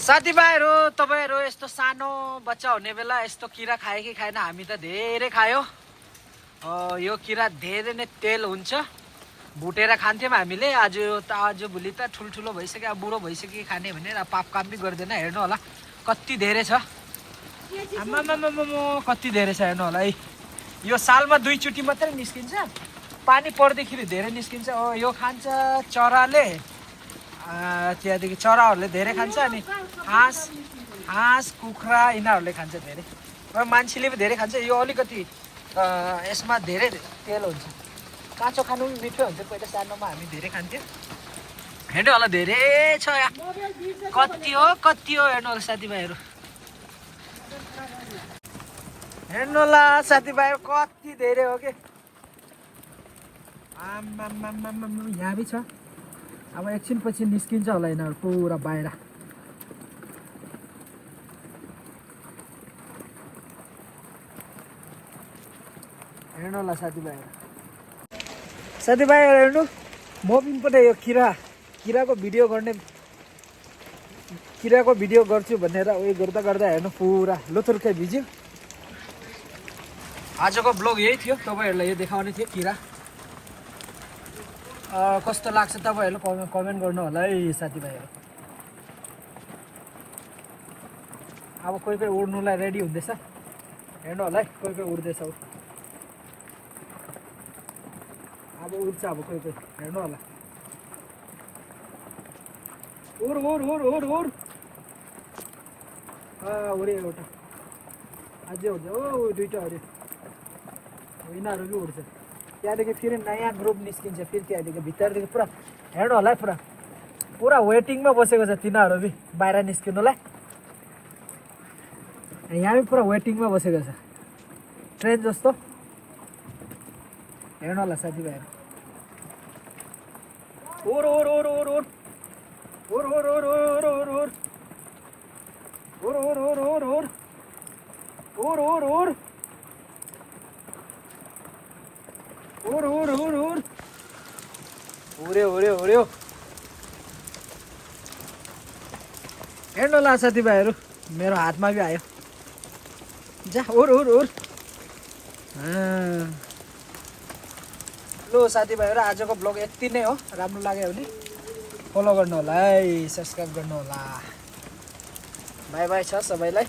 साथीभाइहरू तपाईहरु यस्तो सानो बच्चा हुने बेला यस्तो किरा खाए कि खाएन? हामी त धेरै खायो। यो किरा धेरै नै तेल हुन्छ, भुटेर खान्थ्यौं हामीले। आज भोलि त ठुलठुलो भइसक्यो, बुढो भइसक्यो खाने भने पाप काम पनि गर्दैन। हेर्नु होला कति धेरै छ, आम्मामामामा कति धेरै छ हेर्नु होला है। यो सालमा 2 चोटि मात्रै निस्किन्छ, पानी पर्दाखेरि धेरै निस्किन्छ। यो खान्छ चराले, त्यहाँदेखि चराहरूले धेरै खान्छ, अनि हाँस कुखुरा यिनीहरूले खान्छ धेरै, र मान्छेले पनि धेरै खान्छ। यो अलिकति यसमा धेरै तेल हुन्छ, काँचो खानु पनि मिठो हुन्छ। पहिला सानोमा हामी धेरै खान्थ्यौँ। हेर्नु होला धेरै छ यहाँ, कति हो हेर्नु होला साथीभाइहरू, हेर्नु होला साथीभाइहरू कति धेरै हो कि। आम्मामामामा यहाँ पनि छ। अब एकछिन पछि निस्किन्छ होला यिनीहरू पुरा बाहिर। हेर्नु होला साथीभाइहरू हेर्नु, म पनि यो किराको भिडियो गर्छु भनेर उयो गर्दा गर्दा हेर्नु पुरा लोथुर्कै भिज्यो। आजको ब्लग यही थियो, तपाईहरुलाई यो देखाउने थियो किरा। कस्तो लाग्छ तपाईहरुले कमेन्ट गर्नु होला है साथीभाइहरू। अब कोही उड्नुलाई रेडी हुँदैछ, हेर्नु होला है, कोही उड्दैछ। अब उड्छ, अब कोही हेर्नु होला। उड उड्यो एउटा, अझै उड्छ। दुईटा अरे यिनीहरू पनि उड्छ। त्यहाँदेखि फेरि नयाँ ग्रुप निस्किन्छ, फेरि त्यहाँदेखि भित्रदेखि पुरा हेर्नु होला है, पुरा वेटिङमा बसेको छ तिनीहरू पनि बाहिर निस्किनुलाई। यहाँ पनि पुरा वेटिङमा बसेको छ, ट्रेन जस्तो। हेर्नु होला साथीभाइहरू, उड्यो। हेर्नु होला साथीभाइहरू, मेरो हातमा भी आयो। जा उड। लो साथीभाइहरू, आजको ब्लग यति नै हो। राम्रो लाग्यो भने फलो गर्नु होला है, सब्सक्राइब गर्नु होला। बाई बाई छ सबैलाई।